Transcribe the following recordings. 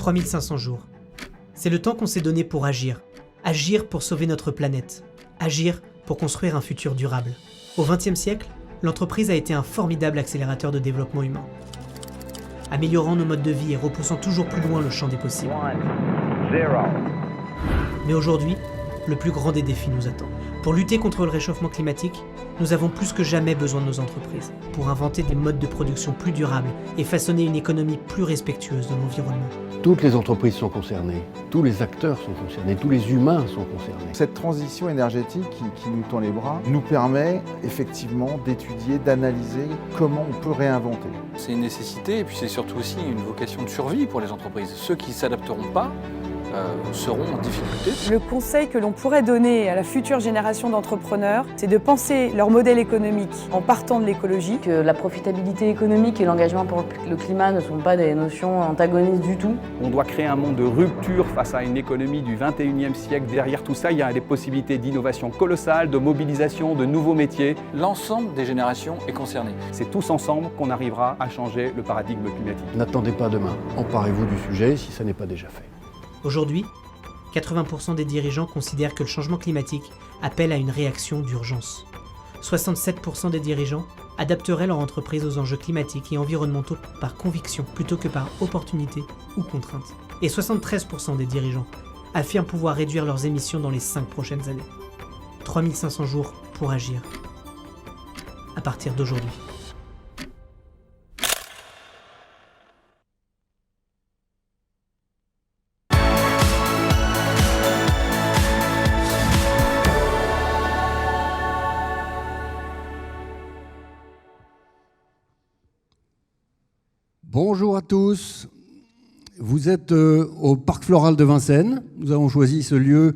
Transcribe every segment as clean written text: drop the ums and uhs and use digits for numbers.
3500 jours. C'est le temps qu'on s'est donné pour agir. Agir pour sauver notre planète. Agir pour construire un futur durable. Au XXe siècle, l'entreprise a été un formidable accélérateur de développement humain, améliorant nos modes de vie et repoussant toujours plus loin le champ des possibles. Mais aujourd'hui, le plus grand des défis nous attend. Pour lutter contre le réchauffement climatique, nous avons plus que jamais besoin de nos entreprises pour inventer des modes de production plus durables et façonner une économie plus respectueuse de l'environnement. Toutes les entreprises sont concernées, tous les acteurs sont concernés, tous les humains sont concernés. Cette transition énergétique qui nous tend les bras nous permet effectivement d'étudier, d'analyser comment on peut réinventer. C'est une nécessité et puis c'est surtout aussi une vocation de survie pour les entreprises. Ceux qui ne s'adapteront pas seront en difficulté. Le conseil que l'on pourrait donner à la future génération d'entrepreneurs, c'est de penser leur modèle économique en partant de l'écologie. Que la profitabilité économique et l'engagement pour le climat ne sont pas des notions antagonistes du tout. On doit créer un monde de rupture face à une économie du 21e siècle. Derrière tout ça, il y a des possibilités d'innovation colossales, de mobilisation, de nouveaux métiers. L'ensemble des générations est concerné. C'est tous ensemble qu'on arrivera à changer le paradigme climatique. N'attendez pas demain, emparez-vous du sujet si ça n'est pas déjà fait. Aujourd'hui, 80% des dirigeants considèrent que le changement climatique appelle à une réaction d'urgence. 67% des dirigeants adapteraient leur entreprise aux enjeux climatiques et environnementaux par conviction plutôt que par opportunité ou contrainte. Et 73% des dirigeants affirment pouvoir réduire leurs émissions dans les 5 prochaines années. 3500 jours pour agir. À partir d'aujourd'hui. Bonjour à tous, vous êtes au Parc Floral de Vincennes. Nous avons choisi ce lieu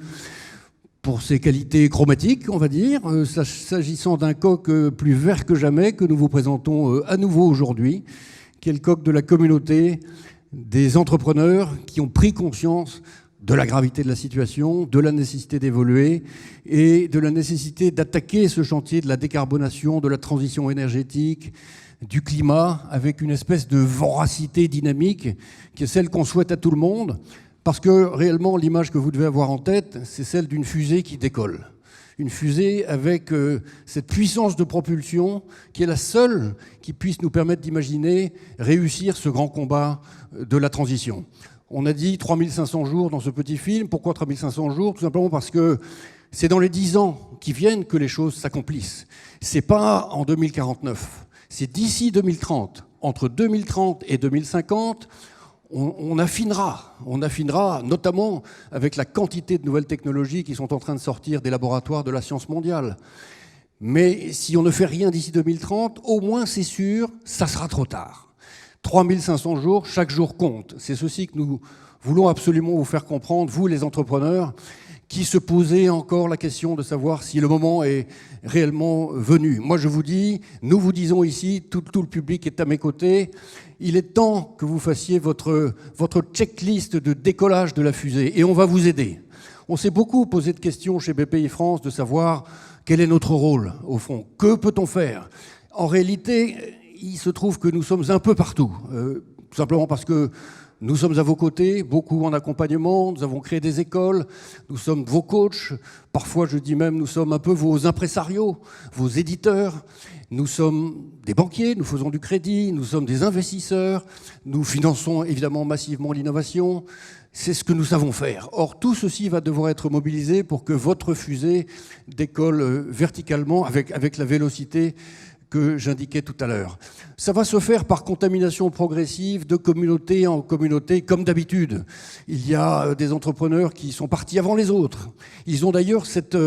pour ses qualités chromatiques, on va dire, s'agissant d'un coq plus vert que jamais que nous vous présentons à nouveau aujourd'hui, qui est le coq de la communauté des entrepreneurs qui ont pris conscience de la gravité de la situation, de la nécessité d'évoluer et de la nécessité d'attaquer ce chantier de la décarbonation, de la transition énergétique, du climat, avec une espèce de voracité dynamique qui est celle qu'on souhaite à tout le monde, parce que réellement l'image que vous devez avoir en tête, c'est celle d'une fusée qui décolle. Une fusée avec cette puissance de propulsion qui est la seule qui puisse nous permettre d'imaginer réussir ce grand combat de la transition. On a dit 3500 jours dans ce petit film. Pourquoi 3500 jours ? Tout simplement parce que c'est dans les 10 ans qui viennent que les choses s'accomplissent. C'est pas en 2049. C'est d'ici 2030, entre 2030 et 2050, on affinera, notamment avec la quantité de nouvelles technologies qui sont en train de sortir des laboratoires de la science mondiale. Mais si on ne fait rien d'ici 2030, au moins c'est sûr, ça sera trop tard. 3500 jours, chaque jour compte. C'est ceci que nous voulons absolument vous faire comprendre, vous les entrepreneurs, qui se posait encore la question de savoir si le moment est réellement venu. Moi, je vous dis, nous vous disons ici, tout le public est à mes côtés, il est temps que vous fassiez votre checklist de décollage de la fusée, et on va vous aider. On s'est beaucoup posé de questions chez BPI France de savoir quel est notre rôle, au fond. Que peut-on faire ? En réalité, il se trouve que nous sommes un peu partout, tout simplement parce que nous sommes à vos côtés, beaucoup en accompagnement, nous avons créé des écoles, nous sommes vos coachs, parfois je dis même nous sommes un peu vos impresarios, vos éditeurs, nous sommes des banquiers, nous faisons du crédit, nous sommes des investisseurs, nous finançons évidemment massivement l'innovation, c'est ce que nous savons faire. Or tout ceci va devoir être mobilisé pour que votre fusée décolle verticalement avec la vélocité que j'indiquais tout à l'heure. Ça va se faire par contamination progressive de communauté en communauté, comme d'habitude. Il y a des entrepreneurs qui sont partis avant les autres. Ils ont d'ailleurs cette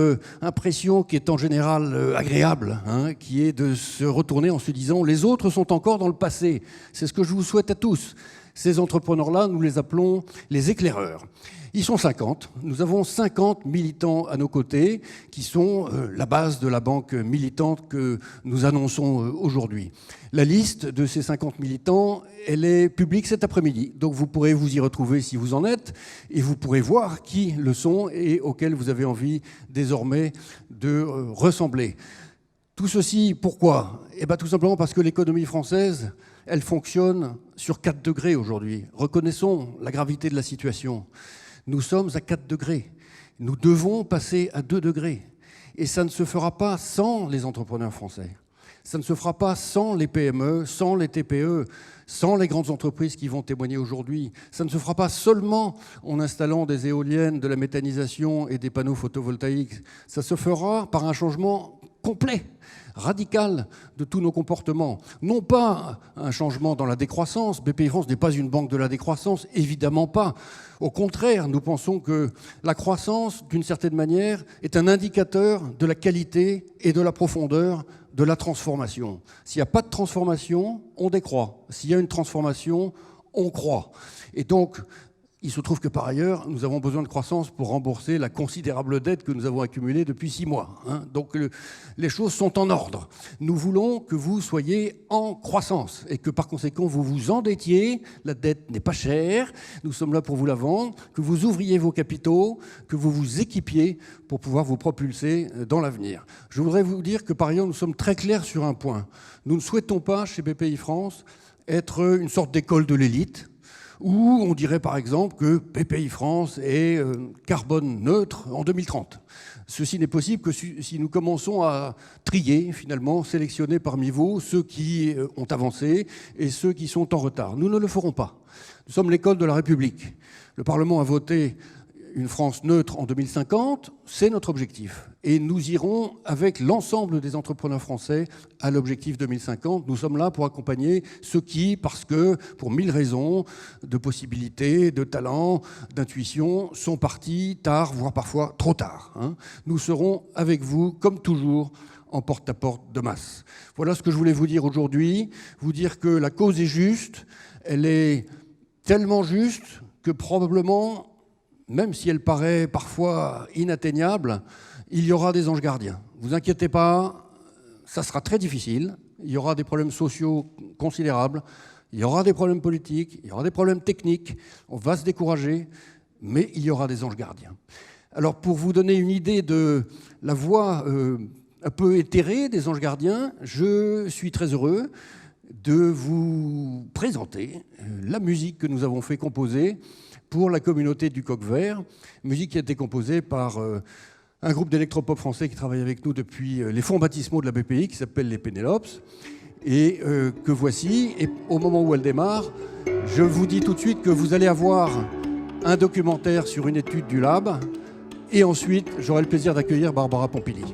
impression qui est en général agréable, qui est de se retourner en se disant « les autres sont encore dans le passé ». C'est ce que je vous souhaite à tous. Ces entrepreneurs-là, nous les appelons les éclaireurs. Ils sont 50. Nous avons 50 militants à nos côtés qui sont la base de la banque militante que nous annonçons aujourd'hui. La liste de ces 50 militants, elle est publique cet après-midi. Donc vous pourrez vous y retrouver si vous en êtes et vous pourrez voir qui le sont et auxquels vous avez envie désormais de ressembler. Tout ceci, pourquoi? Eh bien, tout simplement parce que l'économie française, elle fonctionne sur 4 degrés aujourd'hui. Reconnaissons la gravité de la situation. Nous sommes à 4 degrés. Nous devons passer à 2 degrés. Et ça ne se fera pas sans les entrepreneurs français. Ça ne se fera pas sans les PME, sans les TPE, sans les grandes entreprises qui vont témoigner aujourd'hui. Ça ne se fera pas seulement en installant des éoliennes, de la méthanisation et des panneaux photovoltaïques. Ça se fera par un changement complet, radical de tous nos comportements. Non pas un changement dans la décroissance. BPI France n'est pas une banque de la décroissance, évidemment pas. Au contraire, nous pensons que la croissance, d'une certaine manière, est un indicateur de la qualité et de la profondeur de la transformation. S'il n'y a pas de transformation, on décroît. S'il y a une transformation, on croît. Et donc, il se trouve que par ailleurs, nous avons besoin de croissance pour rembourser la considérable dette que nous avons accumulée depuis 6 mois. Donc les choses sont en ordre. Nous voulons que vous soyez en croissance et que par conséquent vous vous endettiez. La dette n'est pas chère. Nous sommes là pour vous la vendre. Que vous ouvriez vos capitaux, que vous vous équipiez pour pouvoir vous propulser dans l'avenir. Je voudrais vous dire que par ailleurs, nous sommes très clairs sur un point. Nous ne souhaitons pas, chez BPI France, être une sorte d'école de l'élite, où on dirait par exemple que BPI France est carbone neutre en 2030. Ceci n'est possible que si nous commençons à trier, finalement, sélectionner parmi vous ceux qui ont avancé et ceux qui sont en retard. Nous ne le ferons pas. Nous sommes l'école de la République. Le Parlement a voté une France neutre en 2050, c'est notre objectif. Et nous irons avec l'ensemble des entrepreneurs français à l'objectif 2050. Nous sommes là pour accompagner ceux qui, parce que, pour 1000 raisons, de possibilités, de talents, d'intuition, sont partis tard, voire parfois trop tard. Nous serons avec vous, comme toujours, en porte-à-porte de masse. Voilà ce que je voulais vous dire aujourd'hui. Vous dire que la cause est juste. Elle est tellement juste que probablement, même si elle paraît parfois inatteignable, il y aura des anges gardiens. Ne vous inquiétez pas, ça sera très difficile. Il y aura des problèmes sociaux considérables, il y aura des problèmes politiques, il y aura des problèmes techniques. On va se décourager, mais il y aura des anges gardiens. Alors, pour vous donner une idée de la voix un peu éthérée des anges gardiens, je suis très heureux de vous présenter la musique que nous avons fait composer pour la communauté du Coq Vert, musique qui a été composée par un groupe d'électropop français qui travaille avec nous depuis les fonds baptismaux de la BPI, qui s'appelle les Pénélopes, et que voici. Et au moment où elle démarre, je vous dis tout de suite que vous allez avoir un documentaire sur une étude du Lab, et ensuite, j'aurai le plaisir d'accueillir Barbara Pompili.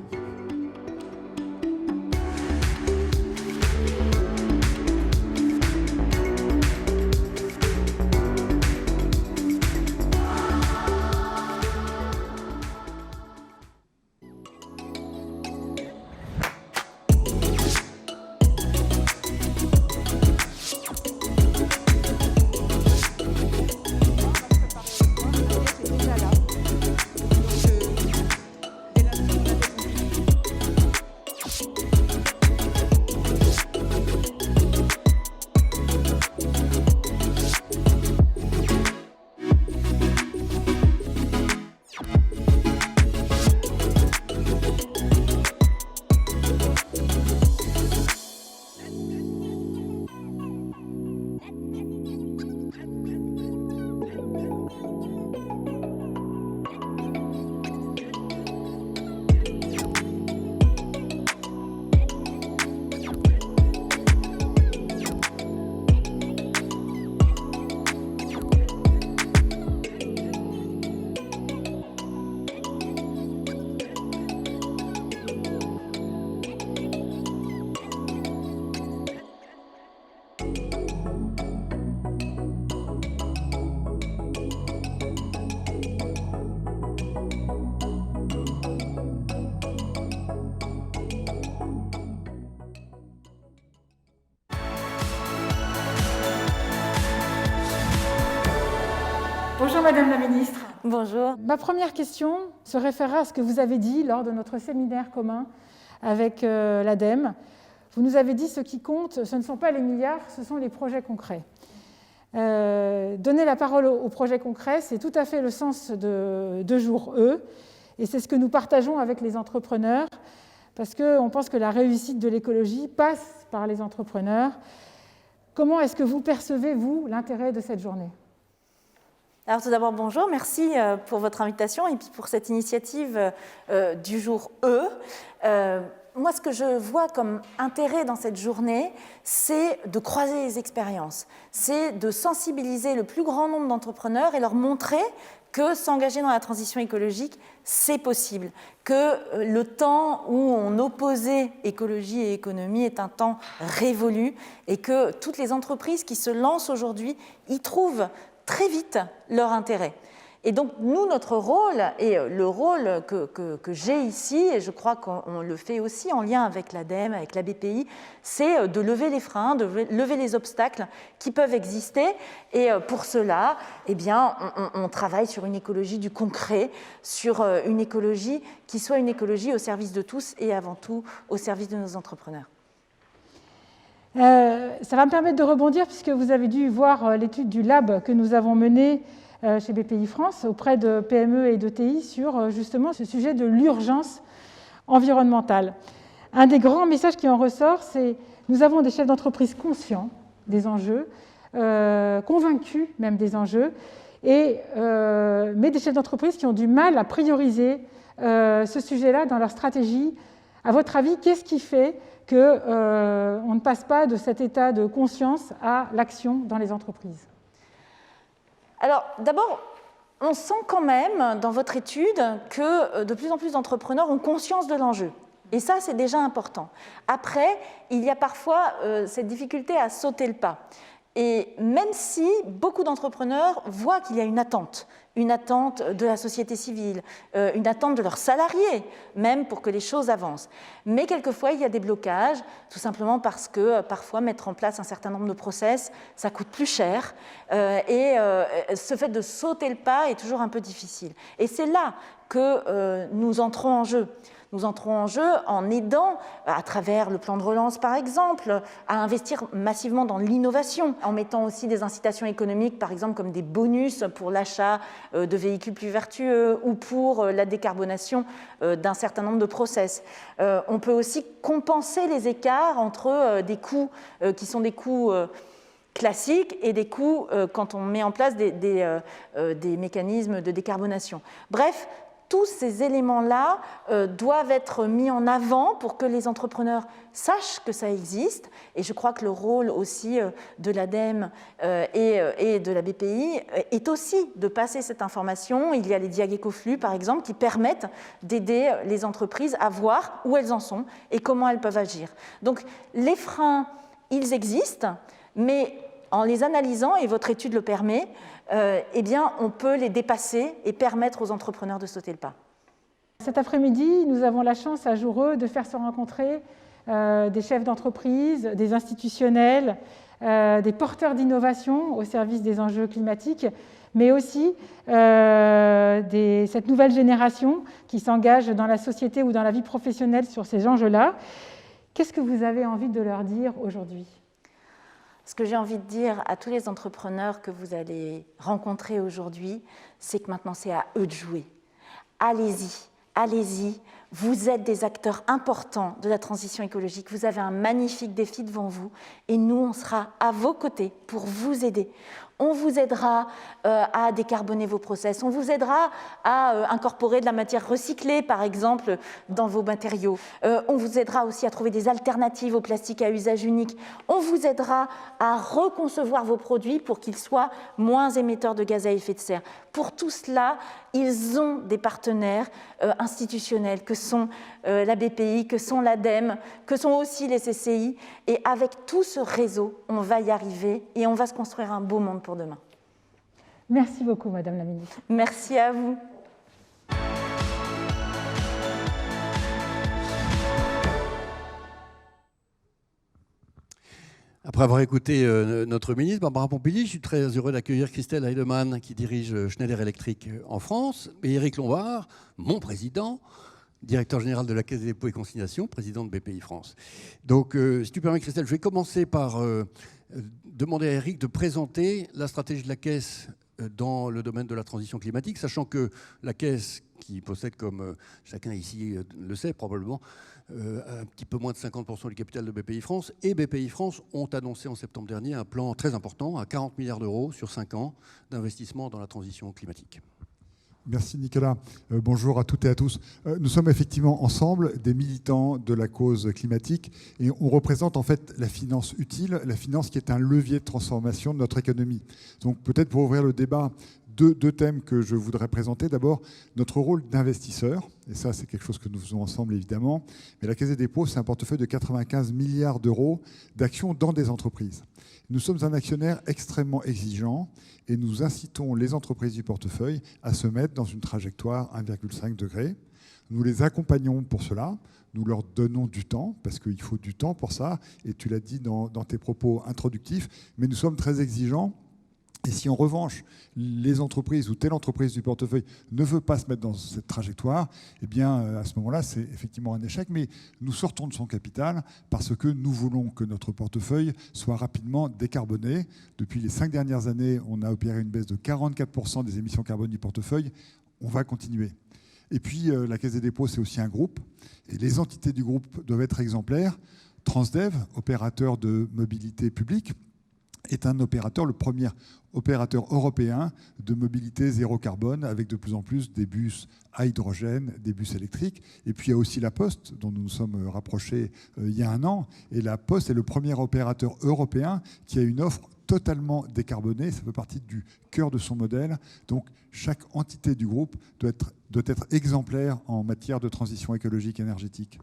Bonjour Madame la Ministre. Bonjour. Ma première question se référera à ce que vous avez dit lors de notre séminaire commun avec l'ADEME. Vous nous avez dit ce qui compte, ce ne sont pas les milliards, ce sont les projets concrets. Donner la parole aux projets concrets, c'est tout à fait le sens de Jour E, et c'est ce que nous partageons avec les entrepreneurs. parce qu'on pense que la réussite de l'écologie passe par les entrepreneurs. Comment est-ce que vous percevez, vous, l'intérêt de cette journée ? Alors tout d'abord, bonjour, merci pour votre invitation et puis pour cette initiative du jour E. Moi, ce que je vois comme intérêt dans cette journée, c'est de croiser les expériences, c'est de sensibiliser le plus grand nombre d'entrepreneurs et leur montrer que s'engager dans la transition écologique, c'est possible, que le temps où on opposait écologie et économie est un temps révolu et que toutes les entreprises qui se lancent aujourd'hui y trouvent très vite leur intérêt. Et donc, nous, notre rôle, et le rôle que j'ai ici, et je crois qu'on le fait aussi en lien avec l'ADEME, avec la BPI, c'est de lever les freins, de lever les obstacles qui peuvent exister. Et pour cela, eh bien, on travaille sur une écologie du concret, sur une écologie qui soit une écologie au service de tous et avant tout au service de nos entrepreneurs. Ça va me permettre de rebondir puisque vous avez dû voir l'étude du lab que nous avons menée chez BPI France auprès de PME et d'ETI sur justement ce sujet de l'urgence environnementale. Un des grands messages qui en ressort, c'est nous avons des chefs d'entreprise conscients des enjeux, convaincus même des enjeux, mais des chefs d'entreprise qui ont du mal à prioriser ce sujet-là dans leur stratégie. À votre avis, qu'est-ce qui fait qu'on ne passe pas de cet état de conscience à l'action dans les entreprises ? Alors, d'abord, on sent quand même dans votre étude que de plus en plus d'entrepreneurs ont conscience de l'enjeu. Et ça, c'est déjà important. Après, il y a parfois cette difficulté à sauter le pas. Et même si beaucoup d'entrepreneurs voient qu'il y a une attente de la société civile, une attente de leurs salariés, même pour que les choses avancent. Mais quelquefois, il y a des blocages, tout simplement parce que parfois, mettre en place un certain nombre de process, ça coûte plus cher. Et ce fait de sauter le pas est toujours un peu difficile. Et c'est là que nous entrons en jeu. Nous entrons en jeu en aidant, à travers le plan de relance par exemple, à investir massivement dans l'innovation, en mettant aussi des incitations économiques, par exemple comme des bonus pour l'achat de véhicules plus vertueux ou pour la décarbonation d'un certain nombre de process. On peut aussi compenser les écarts entre des coûts qui sont des coûts classiques et des coûts quand on met en place des mécanismes de décarbonation. Bref, tous ces éléments-là doivent être mis en avant pour que les entrepreneurs sachent que ça existe. Et je crois que le rôle aussi de l'ADEME et de la BPI est aussi de passer cette information. Il y a les Diag Ecoflux, par exemple, qui permettent d'aider les entreprises à voir où elles en sont et comment elles peuvent agir. Donc les freins, ils existent, mais en les analysant, et votre étude le permet, eh bien, on peut les dépasser et permettre aux entrepreneurs de sauter le pas. Cet après-midi, nous avons la chance à Joureux de faire se rencontrer des chefs d'entreprise, des institutionnels, des porteurs d'innovation au service des enjeux climatiques, mais aussi cette nouvelle génération qui s'engage dans la société ou dans la vie professionnelle sur ces enjeux-là. Qu'est-ce que vous avez envie de leur dire aujourd'hui ? Ce que j'ai envie de dire à tous les entrepreneurs que vous allez rencontrer aujourd'hui, c'est que maintenant c'est à eux de jouer. Allez-y, allez-y. Vous êtes des acteurs importants de la transition écologique. Vous avez un magnifique défi devant vous et nous, on sera à vos côtés pour vous aider. On vous aidera à décarboner vos process. On vous aidera à incorporer de la matière recyclée, par exemple, dans vos matériaux. On vous aidera aussi à trouver des alternatives au plastique à usage unique. On vous aidera à reconcevoir vos produits pour qu'ils soient moins émetteurs de gaz à effet de serre. Pour tout cela, ils ont des partenaires institutionnels que sont la BPI, que sont l'ADEME, que sont aussi les CCI. Et avec tout ce réseau, on va y arriver et on va se construire un beau monde pour demain. Merci beaucoup, Madame la Ministre. Merci à vous. Après avoir écouté notre ministre, Barbara Pompili, je suis très heureux d'accueillir Christelle Heidemann, qui dirige Schneider Electric en France, et Éric Lombard, mon président, directeur général de la Caisse des dépôts et consignations, président de BPI France. Donc, si tu permets, Christelle, je vais commencer par demander à Éric de présenter la stratégie de la Caisse dans le domaine de la transition climatique, sachant que la Caisse, qui possède, comme chacun ici le sait probablement, un petit peu moins de 50% du capital de BPI France, et BPI France ont annoncé en septembre dernier un plan très important, à 40 milliards d'euros sur 5 ans, d'investissement dans la transition climatique. Merci Nicolas. Bonjour à toutes et à tous. Nous sommes effectivement ensemble des militants de la cause climatique et on représente en fait la finance utile, la finance qui est un levier de transformation de notre économie. Donc peut-être pour ouvrir le débat, deux thèmes que je voudrais présenter. D'abord, notre rôle d'investisseur, et ça c'est quelque chose que nous faisons ensemble évidemment, mais la Caisse des dépôts, c'est un portefeuille de 95 milliards d'euros d'actions dans des entreprises. Nous sommes un actionnaire extrêmement exigeant et nous incitons les entreprises du portefeuille à se mettre dans une trajectoire 1,5 degré. Nous les accompagnons pour cela, nous leur donnons du temps, parce qu'il faut du temps pour ça, et tu l'as dit dans tes propos introductifs, mais nous sommes très exigeants. Et si en revanche, les entreprises ou telle entreprise du portefeuille ne veut pas se mettre dans cette trajectoire, eh bien, à ce moment-là, c'est effectivement un échec. Mais nous sortons de son capital parce que nous voulons que notre portefeuille soit rapidement décarboné. Depuis les 5 dernières années, on a opéré une baisse de 44% des émissions carbone du portefeuille. On va continuer. Et puis, la Caisse des dépôts, c'est aussi un groupe. Et les entités du groupe doivent être exemplaires. Transdev, opérateur de mobilité publique, est un opérateur, le premier opérateur européen de mobilité zéro carbone, avec de plus en plus des bus à hydrogène, des bus électriques. Et puis il y a aussi la Poste, dont nous nous sommes rapprochés il y a un an. Et la Poste est le premier opérateur européen qui a une offre totalement décarbonée. Ça fait partie du cœur de son modèle. Donc chaque entité du groupe doit être exemplaire en matière de transition écologique et énergétique.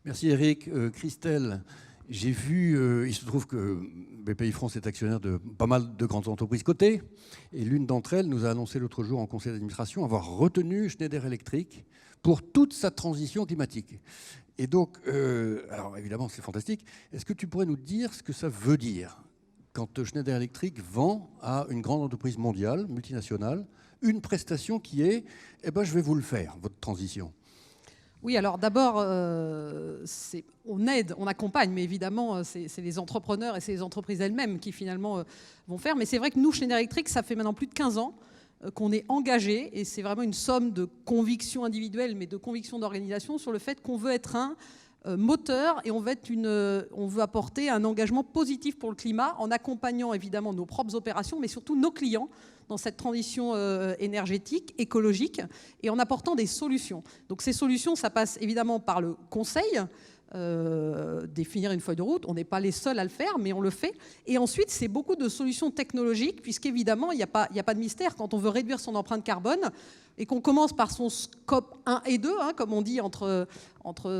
Merci Eric. Christelle, j'ai vu, il se trouve que BPI France est actionnaire de pas mal de grandes entreprises cotées, et l'une d'entre elles nous a annoncé l'autre jour en conseil d'administration avoir retenu Schneider Electric pour toute sa transition climatique. Et donc, alors évidemment c'est fantastique, est-ce que tu pourrais nous dire ce que ça veut dire quand Schneider Electric vend à une grande entreprise mondiale, multinationale, une prestation qui est, eh ben je vais vous le faire, votre transition? Oui, alors d'abord, on aide, on accompagne, mais évidemment, c'est les entrepreneurs et c'est les entreprises elles-mêmes qui finalement vont faire. Mais c'est vrai que nous, Schneider Electric, ça fait maintenant plus de 15 ans qu'on est engagés, et c'est vraiment une somme de convictions individuelles, mais de convictions d'organisation sur le fait qu'on veut être un moteur et on veut apporter un engagement positif pour le climat en accompagnant évidemment nos propres opérations, mais surtout nos clients dans cette transition énergétique, écologique, et en apportant des solutions. Donc ces solutions, ça passe évidemment par le conseil, définir une feuille de route. On n'est pas les seuls à le faire, mais on le fait. Et ensuite, c'est beaucoup de solutions technologiques, puisqu'évidemment, il n'y a pas de mystère. Quand on veut réduire son empreinte carbone, et qu'on commence par son scope 1 et 2, comme on dit entre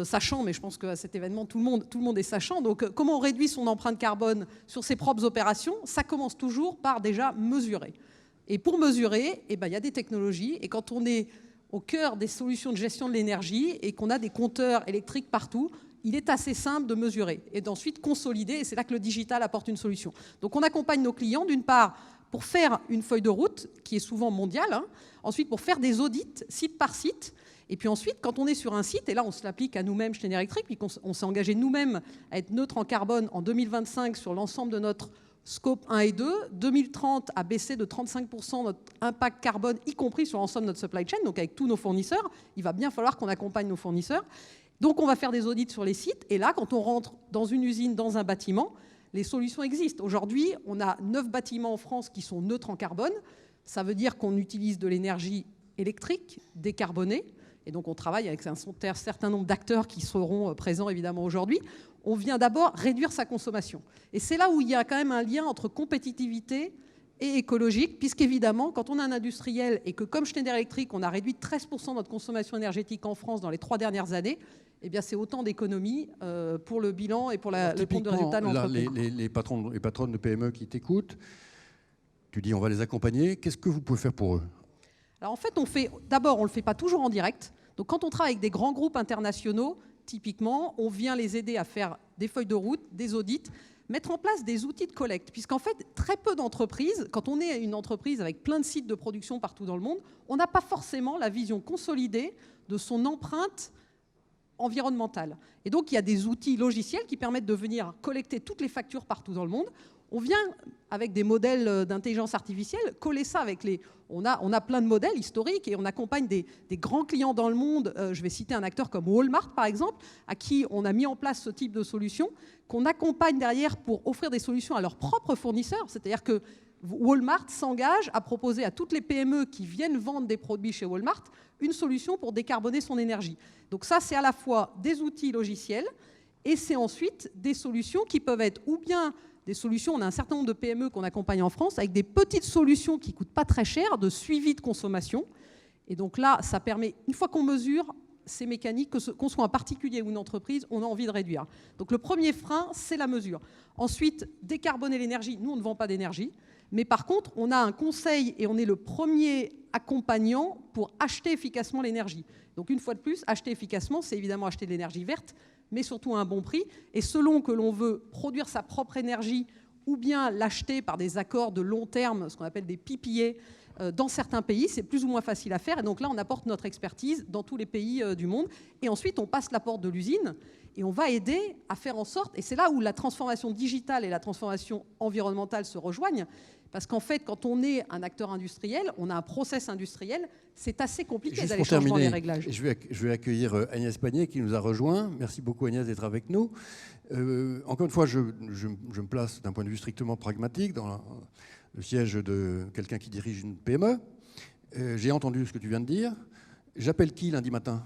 sachants, mais je pense qu'à cet événement, tout le monde est sachant. Donc, comment on réduit son empreinte carbone sur ses propres opérations? Ça commence toujours par déjà mesurer. Et pour mesurer, il y a des technologies. Et quand on est au cœur des solutions de gestion de l'énergie et qu'on a des compteurs électriques partout, il est assez simple de mesurer et d'ensuite consolider. Et c'est là que le digital apporte une solution. Donc on accompagne nos clients, d'une part, pour faire une feuille de route, qui est souvent mondiale. Ensuite, pour faire des audits, site par site. Et puis ensuite, quand on est sur un site, et là on se l'applique à nous-mêmes, Schneider Electric, puis on s'est engagé nous-mêmes à être neutre en carbone en 2025 sur l'ensemble de notre scope 1 et 2, 2030 à baisser de 35% notre impact carbone, y compris sur l'ensemble de notre supply chain, donc avec tous nos fournisseurs. Il va bien falloir qu'on accompagne nos fournisseurs. Donc on va faire des audits sur les sites, et là, quand on rentre dans une usine, dans un bâtiment, les solutions existent. Aujourd'hui, on a 9 bâtiments en France qui sont neutres en carbone. Ça veut dire qu'on utilise de l'énergie électrique décarbonée, et donc on travaille avec un certain nombre d'acteurs qui seront présents évidemment aujourd'hui. On vient d'abord réduire sa consommation. Et c'est là où il y a quand même un lien entre compétitivité et écologique, puisqu'évidemment, quand on a un industriel et que, comme Schneider Electric, on a réduit de 13% notre consommation énergétique en France dans les 3 dernières années, eh bien, c'est autant d'économies pour le bilan et pour le compte de résultat de l'entreprise. Les patrons et patronnes de PME qui t'écoutent, tu dis on va les accompagner. Qu'est-ce que vous pouvez faire pour eux? Alors en fait, d'abord, on ne le fait pas toujours en direct. Donc quand on travaille avec des grands groupes internationaux, typiquement, on vient les aider à faire des feuilles de route, des audits, mettre en place des outils de collecte. Puisqu'en fait, très peu d'entreprises, quand on est une entreprise avec plein de sites de production partout dans le monde, on n'a pas forcément la vision consolidée de son empreinte environnementale. Et donc, il y a des outils logiciels qui permettent de venir collecter toutes les factures partout dans le monde. On vient, avec des modèles d'intelligence artificielle, coller ça avec les... On a plein de modèles historiques et on accompagne des grands clients dans le monde. Je vais citer un acteur comme Walmart, par exemple, à qui on a mis en place ce type de solution, qu'on accompagne derrière pour offrir des solutions à leurs propres fournisseurs. C'est-à-dire que Walmart s'engage à proposer à toutes les PME qui viennent vendre des produits chez Walmart une solution pour décarboner son énergie. Donc ça, c'est à la fois des outils logiciels et c'est ensuite des solutions qui peuvent être ou bien des solutions, on a un certain nombre de PME qu'on accompagne en France avec des petites solutions qui ne coûtent pas très cher, de suivi de consommation. Et donc là, ça permet, une fois qu'on mesure ces mécaniques, qu'on soit un particulier ou une entreprise, on a envie de réduire. Donc le premier frein, c'est la mesure. Ensuite, décarboner l'énergie. Nous, on ne vend pas d'énergie. Mais par contre, on a un conseil et on est le premier accompagnant pour acheter efficacement l'énergie. Donc une fois de plus, acheter efficacement, c'est évidemment acheter de l'énergie verte, mais surtout à un bon prix. Et selon que l'on veut produire sa propre énergie ou bien l'acheter par des accords de long terme, ce qu'on appelle des PPA, dans certains pays, c'est plus ou moins facile à faire. Et donc là, on apporte notre expertise dans tous les pays du monde. Et ensuite, on passe la porte de l'usine et on va aider à faire en sorte, et c'est là où la transformation digitale et la transformation environnementale se rejoignent, parce qu'en fait, quand on est un acteur industriel, on a un process industriel, c'est assez compliqué d'aller changer les réglages. Je vais accueillir Agnès Pannier qui nous a rejoint. Merci beaucoup Agnès d'être avec nous. Encore une fois, je me place d'un point de vue strictement pragmatique dans le siège de quelqu'un qui dirige une PME. J'ai entendu ce que tu viens de dire. J'appelle qui lundi matin ?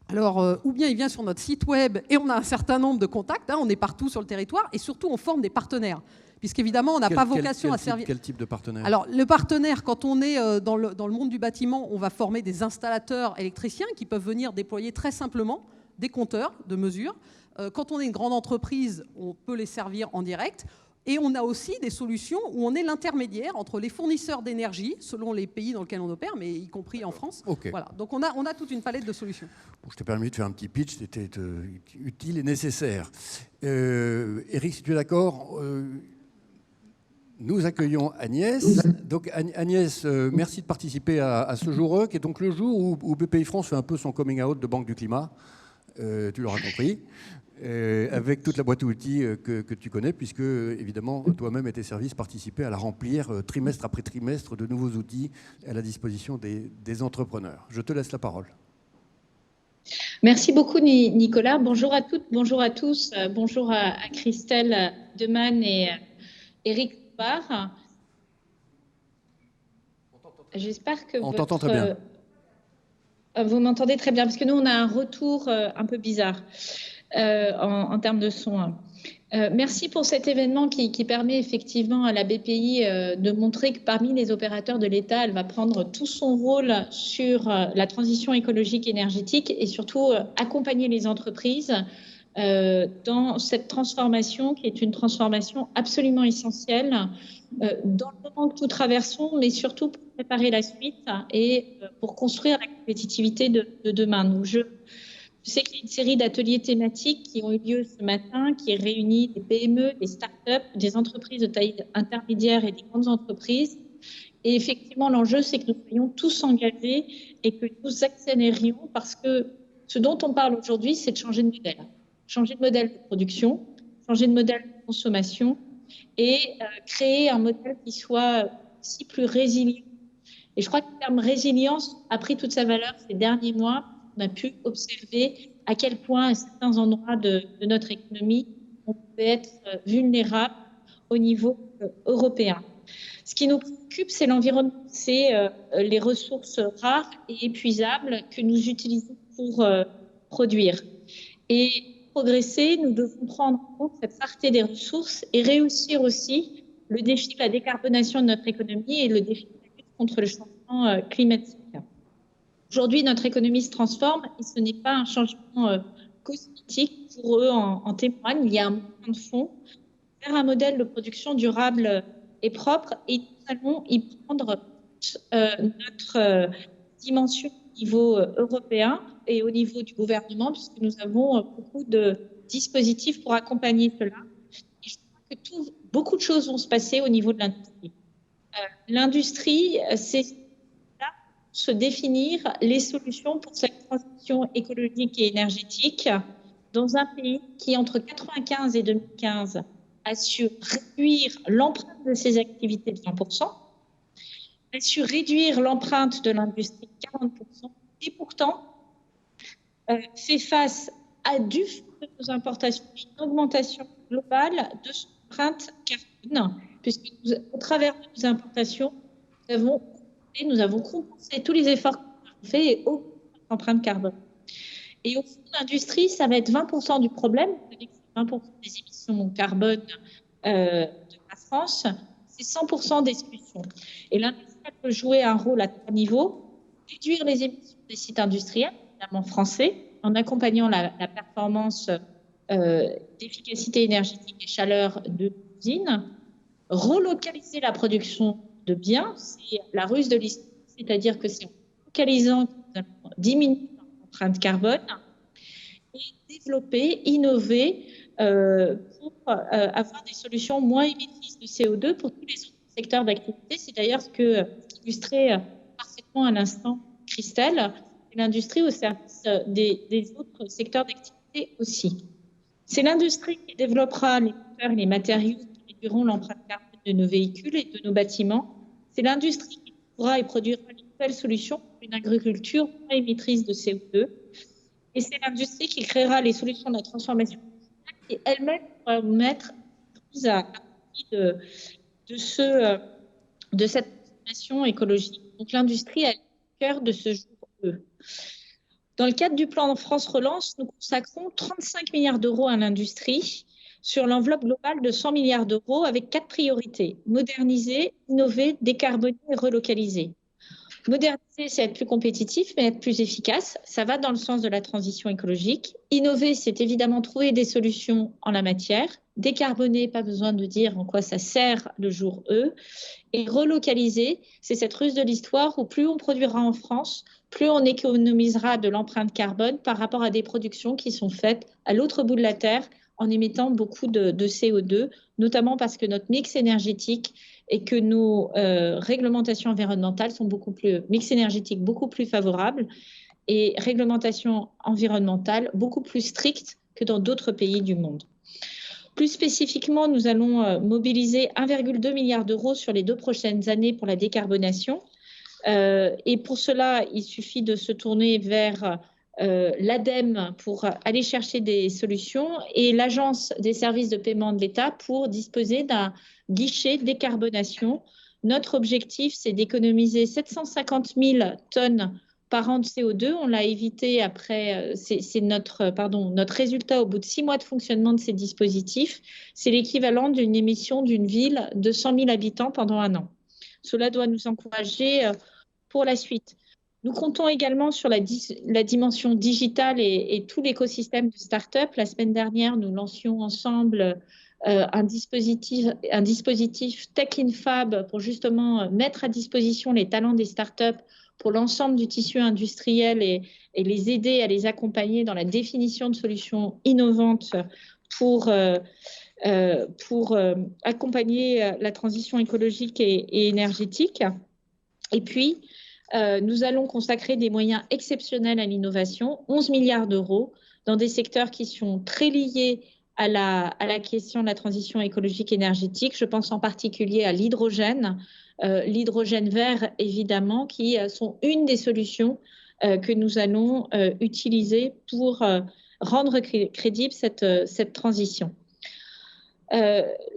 Alors, ou bien il vient sur notre site web et on a un certain nombre de contacts, on est partout sur le territoire et surtout on forme des partenaires. Puisqu'évidemment, on n'a pas vocation à servir... Quel type de partenaire ? Alors, le partenaire, quand on est dans le monde du bâtiment, on va former des installateurs électriciens qui peuvent venir déployer très simplement des compteurs de mesure. Quand on est une grande entreprise, on peut les servir en direct. Et on a aussi des solutions où on est l'intermédiaire entre les fournisseurs d'énergie, selon les pays dans lesquels on opère, mais y compris en France. Okay. Voilà. Donc on a toute une palette de solutions. Je t'ai permis de faire un petit pitch, c'était utile et nécessaire. Eric, si tu es d'accord, nous accueillons Agnès. Donc Agnès, merci de participer à ce jour E, qui est donc le jour où BPI France fait un peu son coming out de Banque du Climat. Tu l'auras compris. Avec toute la boîte à outils que tu connais, puisque, évidemment, toi-même et tes services participaient à la remplir trimestre après trimestre de nouveaux outils à la disposition des entrepreneurs. Je te laisse la parole. Merci beaucoup, Nicolas. Bonjour à toutes, bonjour à tous. Bonjour à Christelle Demann et Eric Barr. J'espère que on t'entend très bien. Vous m'entendez très bien, parce que nous, on a un retour un peu bizarre. En termes de son. Merci pour cet événement qui permet effectivement à la BPI de montrer que parmi les opérateurs de l'État, elle va prendre tout son rôle sur la transition écologique et énergétique et surtout accompagner les entreprises dans cette transformation qui est une transformation absolument essentielle dans le moment que nous traversons, mais surtout pour préparer la suite et pour construire la compétitivité de demain. Donc je sais qu'il y a une série d'ateliers thématiques qui ont eu lieu ce matin, qui réunit des PME, des start-up, des entreprises de taille intermédiaire et des grandes entreprises. Et effectivement, l'enjeu, c'est que nous soyons tous engagés et que nous accélérions parce que ce dont on parle aujourd'hui, c'est de changer de modèle. Changer de modèle de production, changer de modèle de consommation et créer un modèle qui soit aussi plus résilient. Et je crois que le terme résilience a pris toute sa valeur ces derniers mois. On a pu observer à quel point, à certains endroits de notre économie, on pouvait être vulnérable au niveau européen. Ce qui nous préoccupe, c'est l'environnement, c'est les ressources rares et épuisables que nous utilisons pour produire. Et pour progresser, nous devons prendre en compte cette rareté des ressources et réussir aussi le défi de la décarbonation de notre économie et le défi de la lutte contre le changement climatique. Aujourd'hui, notre économie se transforme et ce n'est pas un changement cosmétique. Pour eux, en témoigne, il y a un mouvement de fond vers un modèle de production durable et propre et nous allons y prendre notre dimension au niveau européen et au niveau du gouvernement puisque nous avons beaucoup de dispositifs pour accompagner cela. Et je crois que beaucoup de choses vont se passer au niveau de l'industrie. L'industrie, c'est se définir les solutions pour cette transition écologique et énergétique dans un pays qui, entre 1995 et 2015, a su réduire l'empreinte de ses activités de 20%, a su réduire l'empreinte de l'industrie de 40%, et pourtant fait face à du fait de nos importations une augmentation globale de son empreinte carbone, puisque au travers de nos importations, nous avons compensé tous les efforts qu'on a fait et augmenté notre empreinte carbone. Et au fond, l'industrie, ça va être 20% du problème. 20% des émissions carbone de la France, c'est 100% des solutions. Et l'industrie peut jouer un rôle à 3 niveaux. Réduire les émissions des sites industriels, notamment français, en accompagnant la performance d'efficacité énergétique et chaleur de l'usine. Relocaliser la production de biens, c'est la ruse de l'histoire, c'est-à-dire que c'est en localisant que nous allons diminuer l'empreinte carbone et développer, innover pour avoir des solutions moins émettrices de CO2 pour tous les autres secteurs d'activité. C'est d'ailleurs ce que illustrait parfaitement à l'instant Christelle, l'industrie au service des autres secteurs d'activité aussi. C'est l'industrie qui développera les moteurs et les matériaux qui réduiront l'empreinte carbone de nos véhicules et de nos bâtiments. C'est l'industrie qui pourra et produira une nouvelle solution pour une agriculture moins émettrice de CO2. Et c'est l'industrie qui créera les solutions de la transformation et elle-même pourra mettre à partir de cette transformation écologique. Donc l'industrie est au cœur de ce jour E. Dans le cadre du plan France Relance, nous consacrons 35 milliards d'euros à l'industrie sur l'enveloppe globale de 100 milliards d'euros avec 4 priorités. Moderniser, innover, décarboner et relocaliser. Moderniser, c'est être plus compétitif, mais être plus efficace. Ça va dans le sens de la transition écologique. Innover, c'est évidemment trouver des solutions en la matière. Décarboner, pas besoin de dire en quoi ça sert le jour E. Et relocaliser, c'est cette ruse de l'histoire où plus on produira en France, plus on économisera de l'empreinte carbone par rapport à des productions qui sont faites à l'autre bout de la Terre en émettant beaucoup de CO2, notamment parce que notre mix énergétique et que nos réglementations environnementales sont mix énergétique beaucoup plus favorable et réglementation environnementale beaucoup plus stricte que dans d'autres pays du monde. Plus spécifiquement, nous allons mobiliser 1,2 milliard d'euros sur les 2 prochaines années pour la décarbonation. Et pour cela, il suffit de se tourner vers l'ADEME pour aller chercher des solutions et l'Agence des services de paiement de l'État pour disposer d'un guichet décarbonation. Notre objectif, c'est d'économiser 750 000 tonnes par an de CO2. On l'a évité après, c'est notre résultat au bout de 6 mois de fonctionnement de ces dispositifs. C'est l'équivalent d'une émission d'une ville de 100 000 habitants pendant 1 an. Cela doit nous encourager pour la suite. Nous comptons également sur la dimension digitale et tout l'écosystème de start-up. La semaine dernière, nous lancions ensemble un dispositif Tech in Fab pour justement mettre à disposition les talents des start-up pour l'ensemble du tissu industriel et les aider à les accompagner dans la définition de solutions innovantes pour accompagner la transition écologique et énergétique. Et puis, nous allons consacrer des moyens exceptionnels à l'innovation, 11 milliards d'euros, dans des secteurs qui sont très liés à la question de la transition écologique énergétique. Je pense en particulier à l'hydrogène vert, évidemment, qui sont une des solutions que nous allons utiliser pour rendre crédible cette transition.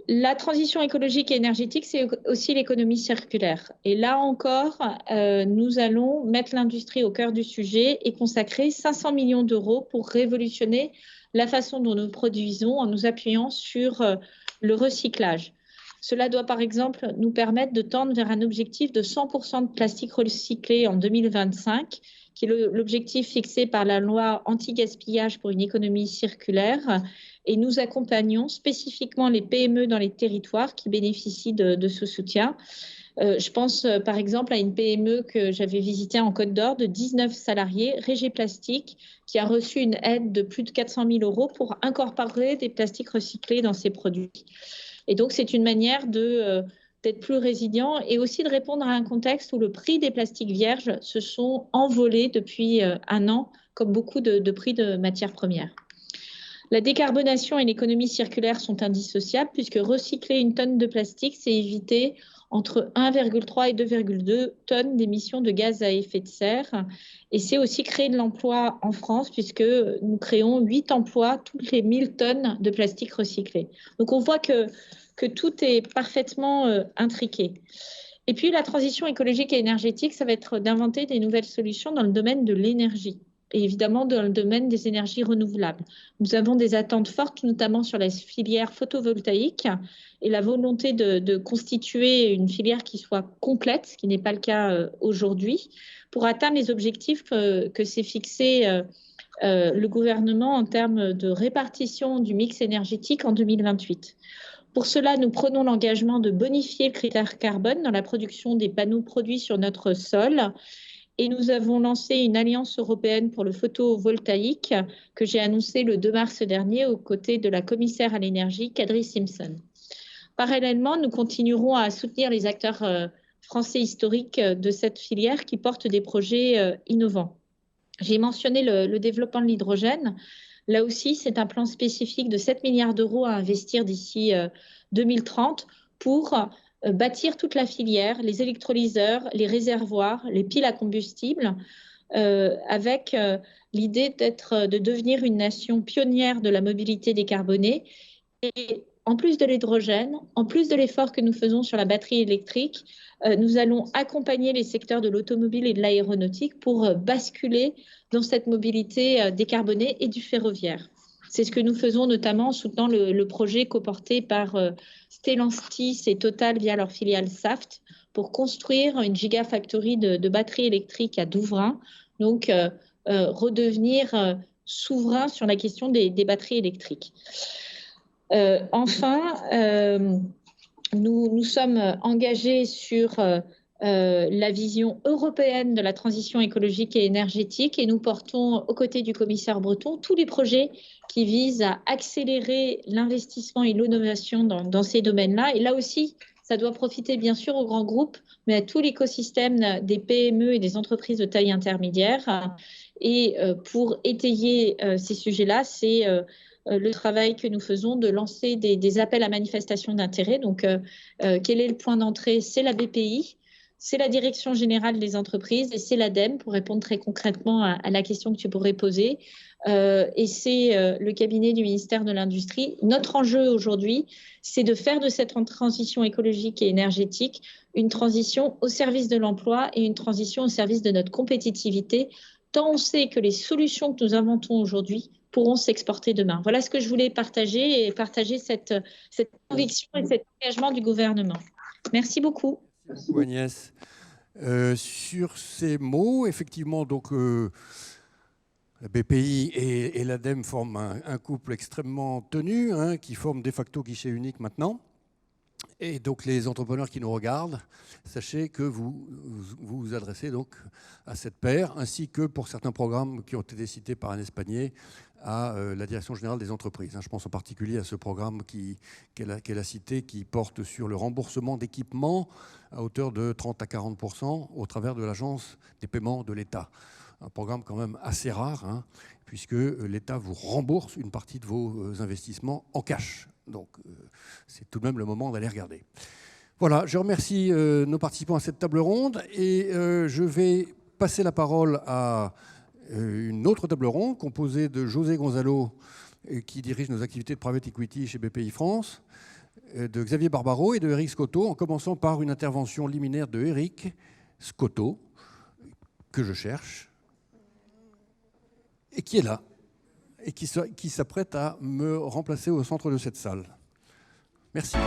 La transition écologique et énergétique, c'est aussi l'économie circulaire. Et là encore, nous allons mettre l'industrie au cœur du sujet et consacrer 500 millions d'euros pour révolutionner la façon dont nous produisons en nous appuyant sur le recyclage. Cela doit par exemple nous permettre de tendre vers un objectif de 100% de plastique recyclé en 2025, qui est l'objectif fixé par la loi anti-gaspillage pour une économie circulaire. Et nous accompagnons spécifiquement les PME dans les territoires qui bénéficient de ce soutien. Je pense par exemple à une PME que j'avais visitée en Côte d'Or de 19 salariés, Régé Plastique, qui a reçu une aide de plus de 400 000 euros pour incorporer des plastiques recyclés dans ses produits. Et donc, c'est une manière d'être plus résilient et aussi de répondre à un contexte où le prix des plastiques vierges se sont envolés depuis 1 an, comme beaucoup de prix de matières premières. La décarbonation et l'économie circulaire sont indissociables puisque recycler une tonne de plastique, c'est éviter entre 1,3 et 2,2 tonnes d'émissions de gaz à effet de serre. Et c'est aussi créer de l'emploi en France puisque nous créons 8 emplois toutes les 1000 tonnes de plastique recyclé. Donc on voit que tout est parfaitement intriqué. Et puis la transition écologique et énergétique, ça va être d'inventer des nouvelles solutions dans le domaine de l'énergie. Et évidemment dans le domaine des énergies renouvelables. Nous avons des attentes fortes, notamment sur la filière photovoltaïque et la volonté de constituer une filière qui soit complète, ce qui n'est pas le cas aujourd'hui, pour atteindre les objectifs que s'est fixé le gouvernement en termes de répartition du mix énergétique en 2028. Pour cela, nous prenons l'engagement de bonifier le critère carbone dans la production des panneaux produits sur notre sol. Et nous avons lancé une alliance européenne pour le photovoltaïque que j'ai annoncée le 2 mars dernier aux côtés de la commissaire à l'énergie, Kadri Simpson. Parallèlement, nous continuerons à soutenir les acteurs français historiques de cette filière qui portent des projets innovants. J'ai mentionné le développement de l'hydrogène. Là aussi, c'est un plan spécifique de 7 milliards d'euros à investir d'ici 2030 pour bâtir toute la filière, les électrolyseurs, les réservoirs, les piles à combustible, avec l'idée de devenir une nation pionnière de la mobilité décarbonée. Et en plus de l'hydrogène, en plus de l'effort que nous faisons sur la batterie électrique, nous allons accompagner les secteurs de l'automobile et de l'aéronautique pour basculer dans cette mobilité décarbonée et du ferroviaire. C'est ce que nous faisons notamment en soutenant le projet coporté par Stellantis et Total via leur filiale Saft pour construire une gigafactory de batteries électriques à Douvrin, donc redevenir souverain sur la question des batteries électriques. Enfin, nous sommes engagés sur la vision européenne de la transition écologique et énergétique et nous portons aux côtés du commissaire Breton tous les projets qui visent à accélérer l'investissement et l'innovation dans ces domaines-là. Et là aussi, ça doit profiter bien sûr aux grands groupes, mais à tout l'écosystème des PME et des entreprises de taille intermédiaire. Et pour étayer ces sujets-là, c'est le travail que nous faisons de lancer des appels à manifestation d'intérêt. Donc, quel est le point d'entrée? C'est la BPI, c'est la Direction générale des entreprises et c'est l'ADEME, pour répondre très concrètement à la question que tu pourrais poser. Et c'est le cabinet du ministère de l'Industrie. Notre enjeu aujourd'hui, c'est de faire de cette transition écologique et énergétique une transition au service de l'emploi et une transition au service de notre compétitivité, tant on sait que les solutions que nous inventons aujourd'hui pourront s'exporter demain. Voilà ce que je voulais partager et partager cette conviction et cet engagement du gouvernement. Merci beaucoup. Merci Agnès. Sur ces mots, effectivement, donc la BPI et l'ADEME forment un couple extrêmement tenu, hein, qui forme de facto guichet unique maintenant. Et donc les entrepreneurs qui nous regardent, sachez que vous vous adressez donc à cette paire, ainsi que pour certains programmes qui ont été cités par Agnès Pannier, à la Direction générale des entreprises. Je pense en particulier à ce programme qu'elle a cité, qui porte sur le remboursement d'équipements à hauteur de 30 à 40% au travers de l'Agence des paiements de l'État. Un programme quand même assez rare, hein, puisque l'État vous rembourse une partie de vos investissements en cash. Donc c'est tout de même le moment d'aller regarder. Voilà, je remercie nos participants à cette table ronde et je vais passer la parole à une autre table ronde composée de José Gonzalo, qui dirige nos activités de private equity chez BPI France, de Xavier Barbaro et de Eric Scotto, en commençant par une intervention liminaire de Eric Scotto, que je cherche, et qui est là, et qui s'apprête à me remplacer au centre de cette salle. Merci.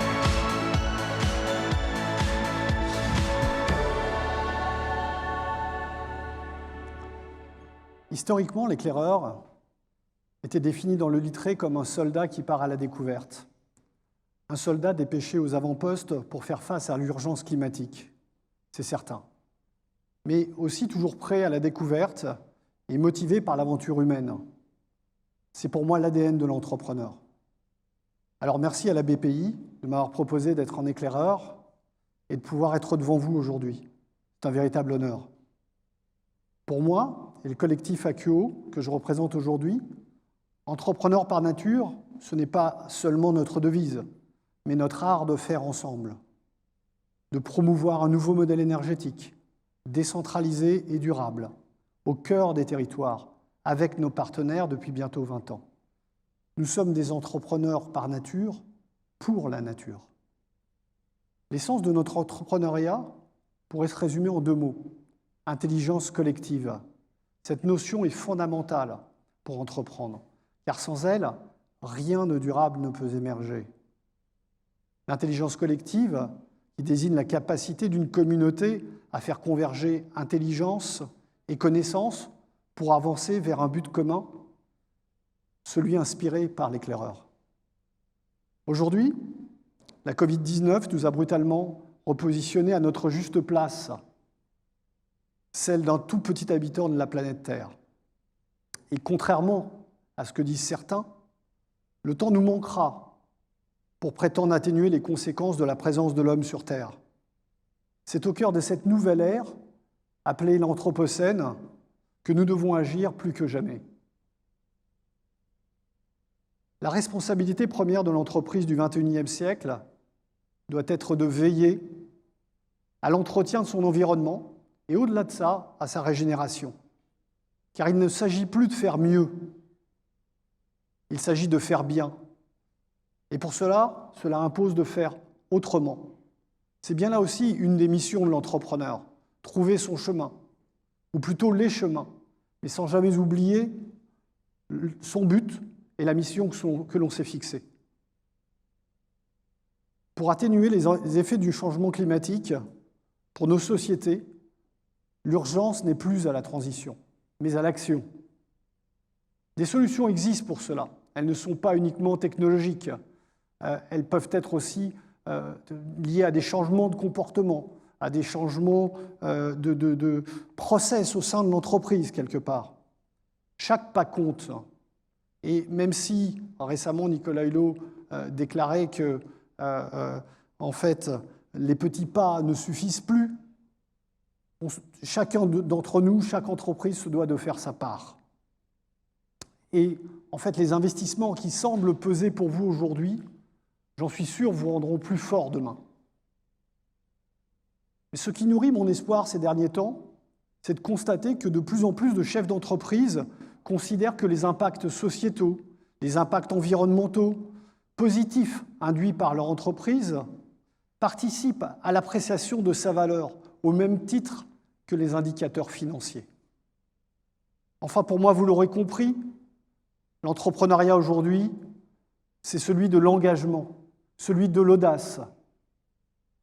Historiquement, l'éclaireur était défini dans le Littré comme un soldat qui part à la découverte. Un soldat dépêché aux avant-postes pour faire face à l'urgence climatique, c'est certain. Mais aussi toujours prêt à la découverte et motivé par l'aventure humaine. C'est pour moi l'ADN de l'entrepreneur. Alors merci à la BPI de m'avoir proposé d'être en éclaireur et de pouvoir être devant vous aujourd'hui. C'est un véritable honneur. Pour moi et le collectif AQO que je représente aujourd'hui, Entrepreneur par nature, ce n'est pas seulement notre devise, mais notre art de faire ensemble, de promouvoir un nouveau modèle énergétique, décentralisé et durable, au cœur des territoires, avec nos partenaires depuis bientôt 20 ans. Nous sommes des entrepreneurs par nature, pour la nature. L'essence de notre entrepreneuriat pourrait se résumer en 2 mots. Intelligence collective. Cette notion est fondamentale pour entreprendre, car sans elle, rien de durable ne peut émerger. L'intelligence collective, qui désigne la capacité d'une communauté à faire converger intelligence et connaissance pour avancer vers un but commun, celui inspiré par l'éclaireur. Aujourd'hui, la Covid-19 nous a brutalement repositionnés à notre juste place, celle d'un tout petit habitant de la planète Terre. Et contrairement à ce que disent certains, le temps nous manquera pour prétendre atténuer les conséquences de la présence de l'homme sur Terre. C'est au cœur de cette nouvelle ère, appelée l'Anthropocène, que nous devons agir plus que jamais. La responsabilité première de l'entreprise du XXIe siècle doit être de veiller à l'entretien de son environnement et au-delà de ça, à sa régénération. Car il ne s'agit plus de faire mieux, il s'agit de faire bien. Et pour cela, cela impose de faire autrement. C'est bien là aussi une des missions de l'entrepreneur, trouver son chemin, ou plutôt les chemins, mais sans jamais oublier son but et la mission que l'on s'est fixée. Pour atténuer les effets du changement climatique, pour nos sociétés, l'urgence n'est plus à la transition, mais à l'action. Des solutions existent pour cela. Elles ne sont pas uniquement technologiques. Elles peuvent être aussi liées à des changements de comportement, à des changements de process au sein de l'entreprise, quelque part. Chaque pas compte. Et même si, récemment, Nicolas Hulot déclarait que, en fait, les petits pas ne suffisent plus, chacun d'entre nous, chaque entreprise se doit de faire sa part. Et en fait, les investissements qui semblent peser pour vous aujourd'hui, j'en suis sûr, vous rendront plus fort demain. Mais ce qui nourrit mon espoir ces derniers temps, c'est de constater que de plus en plus de chefs d'entreprise considèrent que les impacts sociétaux, les impacts environnementaux positifs induits par leur entreprise participent à l'appréciation de sa valeur au même titre que les indicateurs financiers. Enfin, pour moi, vous l'aurez compris, l'entrepreneuriat aujourd'hui, c'est celui de l'engagement, celui de l'audace,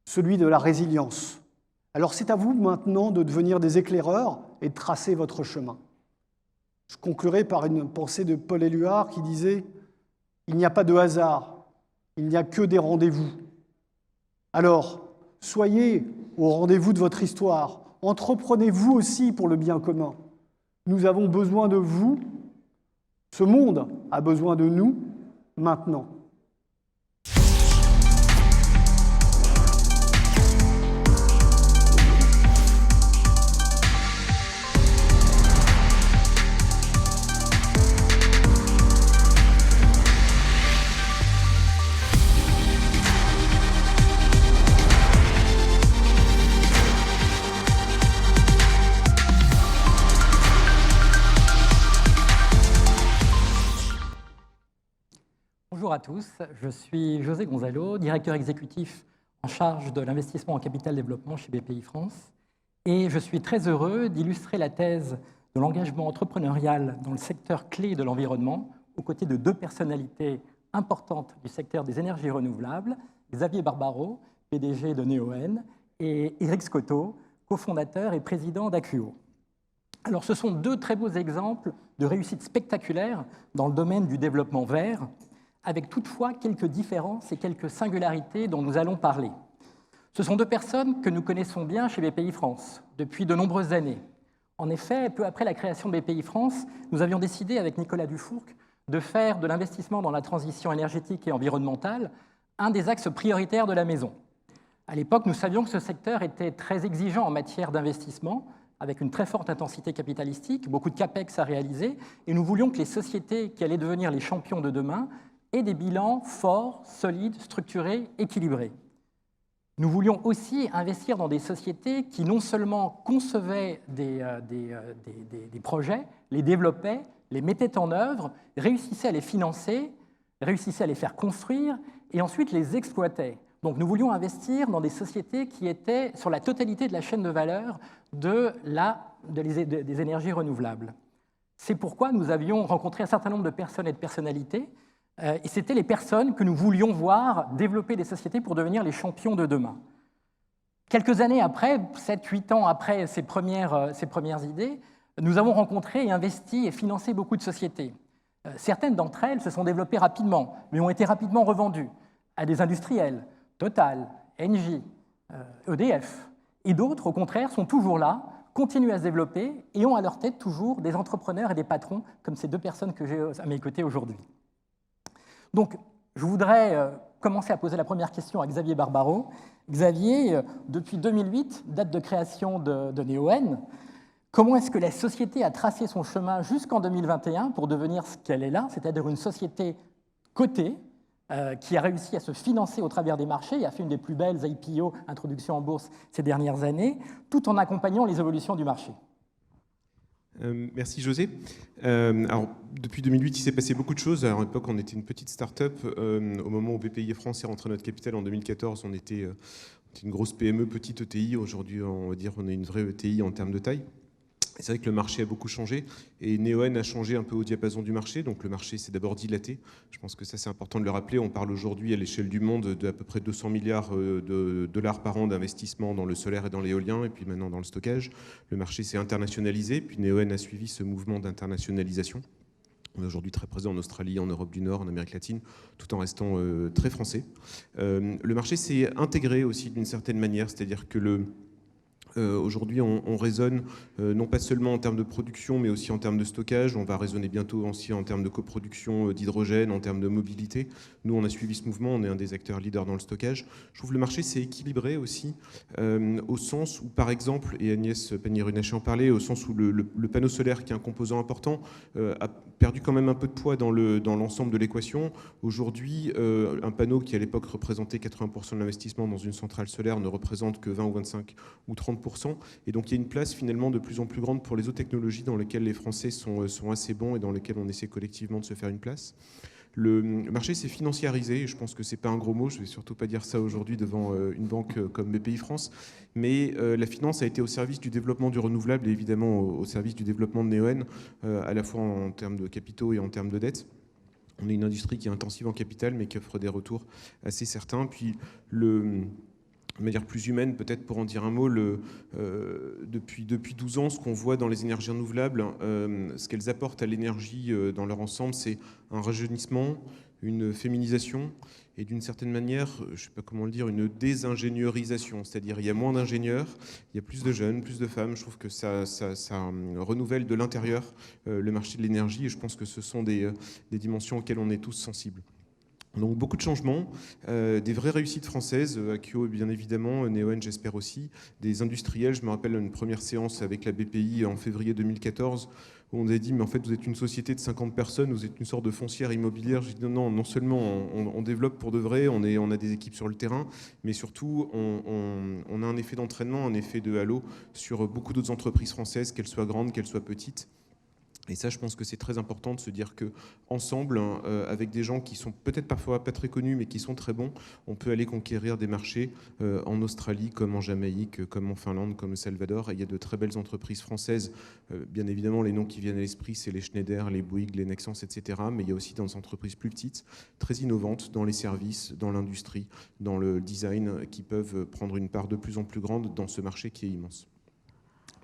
celui de la résilience. Alors c'est à vous maintenant de devenir des éclaireurs et de tracer votre chemin. Je conclurai par une pensée de Paul Éluard qui disait « Il n'y a pas de hasard, il n'y a que des rendez-vous ». Alors, soyez au rendez-vous de votre histoire, entreprenez vous aussi pour le bien commun. Nous avons besoin de vous, ce monde a besoin de nous maintenant. Bonjour à tous, je suis José Gonzalo, directeur exécutif en charge de l'investissement en capital développement chez BPI France, et je suis très heureux d'illustrer la thèse de l'engagement entrepreneurial dans le secteur clé de l'environnement, aux côtés de 2 personnalités importantes du secteur des énergies renouvelables, Xavier Barbaro, PDG de Neoen, et Eric Scotto, cofondateur et président d'Acuo. Alors, ce sont 2 très beaux exemples de réussite spectaculaire dans le domaine du développement vert, avec toutefois quelques différences et quelques singularités dont nous allons parler. Ce sont 2 personnes que nous connaissons bien chez BPI France depuis de nombreuses années. En effet, peu après la création de BPI France, nous avions décidé avec Nicolas Dufourc de faire de l'investissement dans la transition énergétique et environnementale un des axes prioritaires de la maison. À l'époque, nous savions que ce secteur était très exigeant en matière d'investissement, avec une très forte intensité capitalistique, beaucoup de capex à réaliser, et nous voulions que les sociétés qui allaient devenir les champions de demain aient des bilans forts, solides, structurés, équilibrés. Nous voulions aussi investir dans des sociétés qui non seulement concevaient des projets, les développaient, les mettaient en œuvre, réussissaient à les financer, réussissaient à les faire construire et ensuite les exploitaient. Donc nous voulions investir dans des sociétés qui étaient sur la totalité de la chaîne de valeur des énergies renouvelables. C'est pourquoi nous avions rencontré un certain nombre de personnes et de personnalités, et c'était les personnes que nous voulions voir développer des sociétés pour devenir les champions de demain. Quelques années après, 7-8 ans après ces premières idées, nous avons rencontré et investi et financé beaucoup de sociétés. Certaines d'entre elles se sont développées rapidement, mais ont été rapidement revendues à des industriels, Total, Engie, EDF. Et d'autres, au contraire, sont toujours là, continuent à se développer et ont à leur tête toujours des entrepreneurs et des patrons, comme ces deux personnes que j'ai à mes côtés aujourd'hui. Donc, je voudrais commencer à poser la première question à Xavier Barbaro. Xavier, depuis 2008, date de création de Neoen, comment est-ce que la société a tracé son chemin jusqu'en 2021 pour devenir ce qu'elle est là, c'est-à-dire une société cotée, qui a réussi à se financer au travers des marchés et a fait une des plus belles IPO, introduction en bourse, ces dernières années, tout en accompagnant les évolutions du marché? Merci José. Alors, depuis 2008, il s'est passé beaucoup de choses. Alors, à l'époque, on était une petite start-up. Au moment où BPI France est rentré à notre capital en 2014, on était une grosse PME, petite ETI. Aujourd'hui, on va dire qu'on est une vraie ETI en termes de taille. C'est vrai que le marché a beaucoup changé et Neoen a changé un peu au diapason du marché. Donc le marché s'est d'abord dilaté. Je pense que ça c'est important de le rappeler. On parle aujourd'hui à l'échelle du monde d'à peu près 200 milliards de dollars par an d'investissement dans le solaire et dans l'éolien et puis maintenant dans le stockage. Le marché s'est internationalisé, puis Neoen a suivi ce mouvement d'internationalisation. On est aujourd'hui très présent en Australie, en Europe du Nord, en Amérique latine, tout en restant très français. Le marché s'est intégré aussi d'une certaine manière, c'est-à-dire que aujourd'hui, on raisonne non pas seulement en termes de production, mais aussi en termes de stockage. On va raisonner bientôt aussi en termes de coproduction d'hydrogène, en termes de mobilité. Nous, on a suivi ce mouvement, on est un des acteurs leaders dans le stockage. Je trouve que le marché s'est équilibré aussi, au sens où, par exemple, et Agnès Pannier-Runacher en parlait, au sens où le panneau solaire, qui est un composant important, a perdu quand même un peu de poids dans l'ensemble de l'équation. Aujourd'hui, un panneau qui à l'époque représentait 80% de l'investissement dans une centrale solaire ne représente que 20 ou 25 ou 30%. Et donc il y a une place finalement de plus en plus grande pour les autres technologies dans lesquelles les Français sont assez bons et dans lesquelles on essaie collectivement de se faire une place. Le marché s'est financiarisé, et je pense que ce n'est pas un gros mot, je ne vais surtout pas dire ça aujourd'hui devant une banque comme BPI France, mais la finance a été au service du développement du renouvelable et évidemment au service du développement de Neoen, à la fois en termes de capitaux et en termes de dettes. On est une industrie qui est intensive en capital, mais qui offre des retours assez certains. Puis de manière plus humaine, peut-être pour en dire un mot, depuis 12 ans, ce qu'on voit dans les énergies renouvelables, ce qu'elles apportent à l'énergie dans leur ensemble, c'est un rajeunissement, une féminisation et d'une certaine manière, je ne sais pas comment le dire, une désingénierisation. C'est-à-dire il y a moins d'ingénieurs, il y a plus de jeunes, plus de femmes. Je trouve que ça renouvelle de l'intérieur le marché de l'énergie et je pense que ce sont des dimensions auxquelles on est tous sensibles. Donc beaucoup de changements, des vraies réussites françaises, Akio bien évidemment, Neoen j'espère aussi, des industriels. Je me rappelle une première séance avec la BPI en février 2014 où on a dit mais en fait vous êtes une société de 50 personnes, vous êtes une sorte de foncière immobilière. J'ai dit non seulement on développe pour de vrai, on a des équipes sur le terrain, mais surtout on a un effet d'entraînement, un effet de halo sur beaucoup d'autres entreprises françaises, qu'elles soient grandes, qu'elles soient petites. Et ça, je pense que c'est très important de se dire qu'ensemble, avec des gens qui sont peut-être parfois pas très connus, mais qui sont très bons, on peut aller conquérir des marchés en Australie, comme en Jamaïque, comme en Finlande, comme au Salvador. Et il y a de très belles entreprises françaises. Bien évidemment, les noms qui viennent à l'esprit, c'est les Schneider, les Bouygues, les Nexans, etc. Mais il y a aussi des entreprises plus petites, très innovantes, dans les services, dans l'industrie, dans le design, qui peuvent prendre une part de plus en plus grande dans ce marché qui est immense.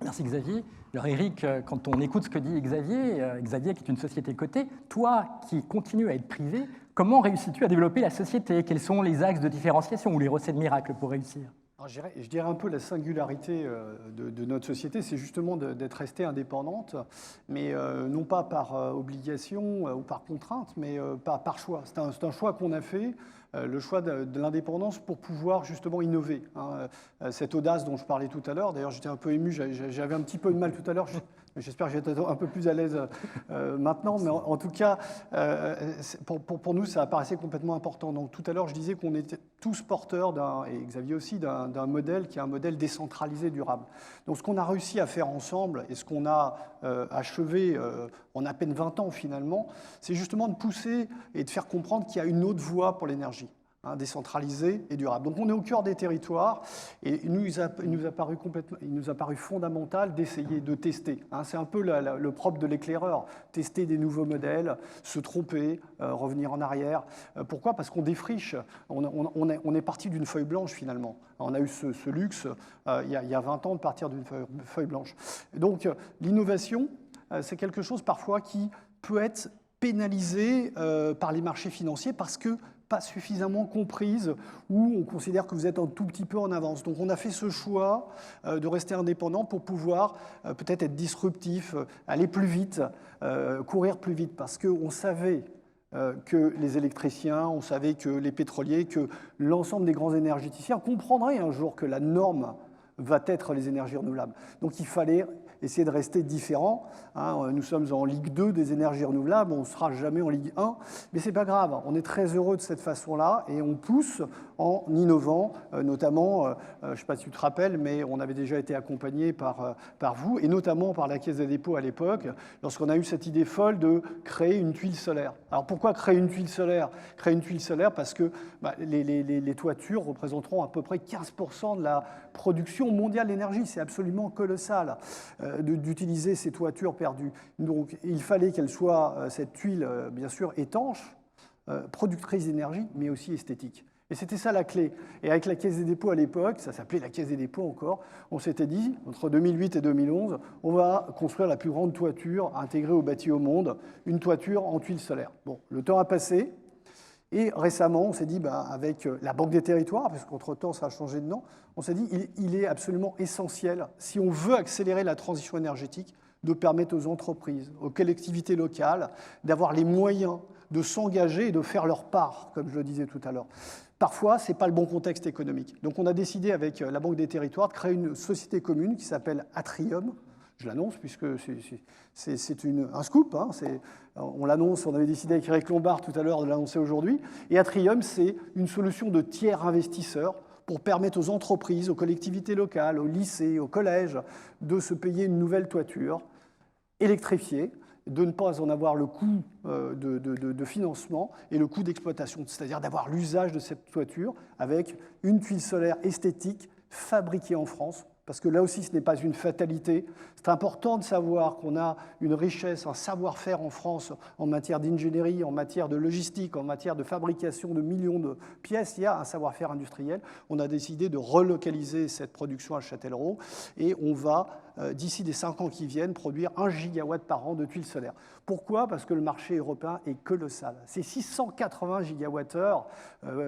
Merci Xavier. Alors Eric, quand on écoute ce que dit Xavier qui est une société cotée, toi qui continues à être privé, comment réussis-tu à développer la société? Quels sont les axes de différenciation ou les recettes miracles pour réussir? Alors, je dirais un peu la singularité de notre société, c'est justement d'être restée indépendante, mais non pas par obligation ou par contrainte, mais par choix. C'est un choix qu'on a fait le choix de l'indépendance pour pouvoir justement innover. Cette audace dont je parlais tout à l'heure, d'ailleurs j'étais un peu ému, j'avais un petit peu de mal tout à l'heure, j'espère que j'étais un peu plus à l'aise maintenant, mais en tout cas, pour nous, ça apparaissait complètement important. Donc tout à l'heure, je disais qu'on était tous porteurs, et Xavier aussi, d'un modèle qui est un modèle décentralisé durable. Donc ce qu'on a réussi à faire ensemble, et ce qu'on a achevé en à peine 20 ans finalement, c'est justement de pousser et de faire comprendre qu'il y a une autre voie pour l'énergie. Décentralisé et durable. Donc on est au cœur des territoires et il nous a paru fondamental d'essayer de tester. C'est un peu le propre de l'éclaireur, tester des nouveaux modèles, se tromper, revenir en arrière. Pourquoi ? Parce qu'on défriche, on est parti d'une feuille blanche finalement. On a eu ce luxe il y a 20 ans de partir d'une feuille blanche. Donc l'innovation, c'est quelque chose parfois qui peut être pénalisé par les marchés financiers parce que pas suffisamment comprise, ou on considère que vous êtes un tout petit peu en avance. Donc on a fait ce choix de rester indépendant pour pouvoir peut-être être disruptif, aller plus vite, courir plus vite, parce qu'on savait que les électriciens, on savait que les pétroliers, que l'ensemble des grands énergéticiens comprendraient un jour que la norme va être les énergies renouvelables. Donc il fallait essayer de rester différent. Nous sommes en Ligue 2 des énergies renouvelables, on ne sera jamais en Ligue 1, mais ce n'est pas grave, on est très heureux de cette façon-là et on pousse en innovant, notamment, je ne sais pas si tu te rappelles, mais on avait déjà été accompagné par vous, et notamment par la Caisse des dépôts à l'époque, lorsqu'on a eu cette idée folle de créer une tuile solaire. Alors pourquoi créer une tuile solaire ? Créer une tuile solaire parce que les toitures représenteront à peu près 15% de la production mondiale d'énergie, c'est absolument colossal d'utiliser ces toitures perdues. Donc il fallait qu'elle soit, cette tuile, bien sûr, étanche, productrice d'énergie, mais aussi esthétique. Et c'était ça la clé. Et avec la Caisse des dépôts à l'époque, ça s'appelait la Caisse des dépôts encore, on s'était dit, entre 2008 et 2011, on va construire la plus grande toiture intégrée au bâti au monde, une toiture en tuiles solaires. Bon, le temps a passé, et récemment, on s'est dit, avec la Banque des territoires, parce qu'entre-temps, ça a changé de nom, on s'est dit, il est absolument essentiel, si on veut accélérer la transition énergétique, de permettre aux entreprises, aux collectivités locales, d'avoir les moyens de s'engager et de faire leur part, comme je le disais tout à l'heure. Parfois, ce n'est pas le bon contexte économique. Donc on a décidé avec la Banque des territoires de créer une société commune qui s'appelle Atrium. Je l'annonce puisque c'est un scoop. On l'annonce, on avait décidé avec Eric Lombard tout à l'heure de l'annoncer aujourd'hui. Et Atrium, c'est une solution de tiers investisseurs pour permettre aux entreprises, aux collectivités locales, aux lycées, aux collèges de se payer une nouvelle toiture électrifiée, de ne pas en avoir le coût de financement et le coût d'exploitation, c'est-à-dire d'avoir l'usage de cette toiture avec une tuile solaire esthétique fabriquée en France, parce que là aussi ce n'est pas une fatalité. C'est important de savoir qu'on a une richesse, un savoir-faire en France en matière d'ingénierie, en matière de logistique, en matière de fabrication de millions de pièces. Il y a un savoir-faire industriel. On a décidé de relocaliser cette production à Châtellerault et on va, d'ici les 5 ans qui viennent, produire 1 gigawatt par an de tuiles solaires. Pourquoi ? Parce que le marché européen est colossal. C'est 680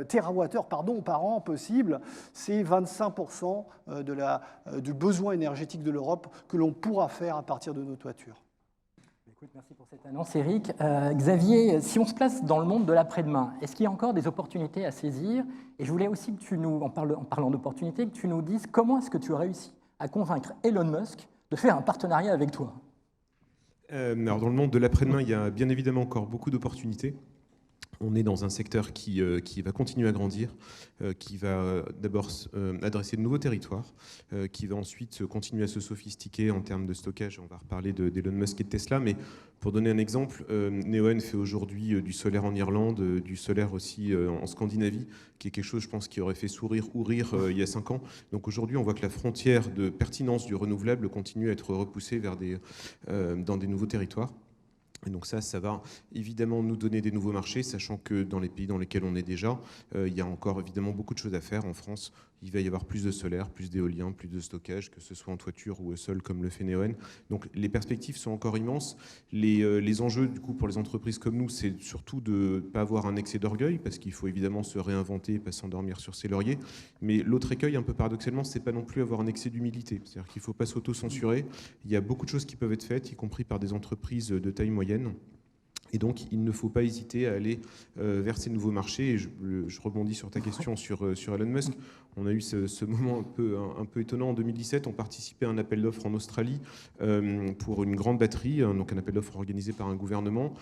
térawattheures par an possible. C'est 25% du besoin énergétique de l'Europe que l'on pourra faire à partir de nos toitures. Écoute, merci pour cette annonce, Eric. Xavier, si on se place dans le monde de l'après-demain, est-ce qu'il y a encore des opportunités à saisir ? Et je voulais aussi que tu nous, en parlant d'opportunités, que tu nous dises comment est-ce que tu as réussi à convaincre Elon Musk de faire un partenariat avec toi ? Alors dans le monde de l'après-demain, il y a bien évidemment encore beaucoup d'opportunités. On est dans un secteur qui va continuer à grandir, qui va d'abord adresser de nouveaux territoires, qui va ensuite continuer à se sophistiquer en termes de stockage. On va reparler d'Elon Musk et de Tesla, mais pour donner un exemple, Neoen fait aujourd'hui du solaire en Irlande, du solaire aussi en Scandinavie, qui est quelque chose, je pense, qui aurait fait sourire ou rire il y a 5 ans. Donc aujourd'hui, on voit que la frontière de pertinence du renouvelable continue à être repoussée vers dans des nouveaux territoires. Et donc ça va évidemment nous donner des nouveaux marchés, sachant que dans les pays dans lesquels on est déjà, il y a encore évidemment beaucoup de choses à faire. En France, il va y avoir plus de solaire, plus d'éolien, plus de stockage, que ce soit en toiture ou au sol, comme le fait Neoen. Donc les perspectives sont encore immenses. Les enjeux, du coup, pour les entreprises comme nous, c'est surtout de ne pas avoir un excès d'orgueil, parce qu'il faut évidemment se réinventer et pas s'endormir sur ses lauriers. Mais l'autre écueil, un peu paradoxalement, c'est pas non plus avoir un excès d'humilité. C'est-à-dire qu'il ne faut pas s'auto-censurer. Il y a beaucoup de choses qui peuvent être faites, y compris par des entreprises de taille moyenne. Et donc, il ne faut pas hésiter à aller vers ces nouveaux marchés. Et je rebondis sur ta question sur Elon Musk. On a eu ce moment un peu étonnant en 2017. On participait à un appel d'offres en Australie pour une grande batterie, donc un appel d'offres organisé par un gouvernement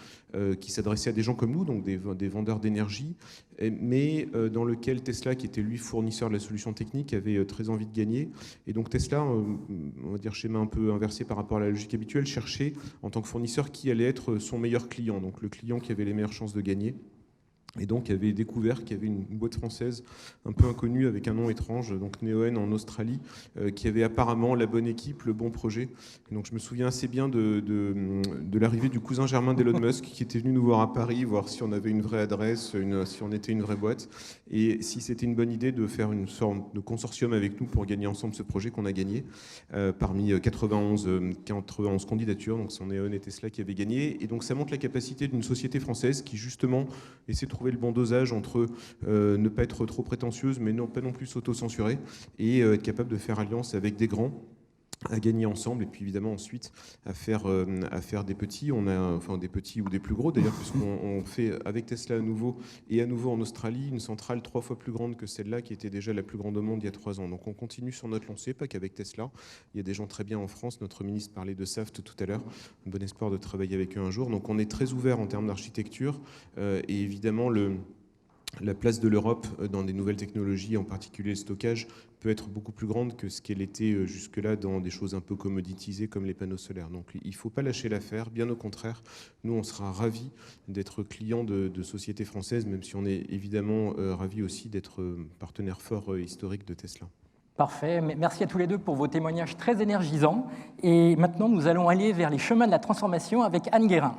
qui s'adressait à des gens comme nous, donc des vendeurs d'énergie, mais dans lequel Tesla, qui était lui fournisseur de la solution technique, avait très envie de gagner. Et donc Tesla, on va dire schéma un peu inversé par rapport à la logique habituelle, cherchait en tant que fournisseur qui allait être son meilleur client, donc le client qui avait les meilleures chances de gagner. Et donc, il avait découvert qu'il y avait une boîte française un peu inconnue avec un nom étrange, donc Neoen en Australie, qui avait apparemment la bonne équipe, le bon projet. Et donc, je me souviens assez bien de l'arrivée du cousin germain d'Elon Musk qui était venu nous voir à Paris, voir si on avait une vraie adresse, si on était une vraie boîte, et si c'était une bonne idée de faire une sorte de consortium avec nous pour gagner ensemble ce projet qu'on a gagné parmi 91 candidatures. Donc, c'est Neoen et Tesla qui avaient gagné. Et donc, ça montre la capacité d'une société française qui, justement, essaie de trouver le bon dosage entre ne pas être trop prétentieuse, mais pas non plus s'auto-censurer, et être capable de faire alliance avec des grands, à gagner ensemble, et puis évidemment ensuite à faire des petits, enfin des petits ou des plus gros d'ailleurs, puisqu'on fait avec Tesla à nouveau en Australie une centrale 3 fois plus grande que celle-là qui était déjà la plus grande au monde il y a 3 ans. Donc on continue sur notre lancée, pas qu'avec Tesla. Il y a des gens très bien en France, notre ministre parlait de Saft tout à l'heure, un bon espoir de travailler avec eux un jour. Donc on est très ouvert en termes d'architecture, et évidemment la place de l'Europe dans des nouvelles technologies, en particulier le stockage, peut être beaucoup plus grande que ce qu'elle était jusque-là dans des choses un peu commoditisées comme les panneaux solaires. Donc il ne faut pas lâcher l'affaire, bien au contraire. Nous, on sera ravis d'être clients de sociétés françaises, même si on est évidemment ravis aussi d'être partenaire fort historique de Tesla. Parfait. Merci à tous les deux pour vos témoignages très énergisants. Et maintenant, nous allons aller vers les chemins de la transformation avec Anne Guérin.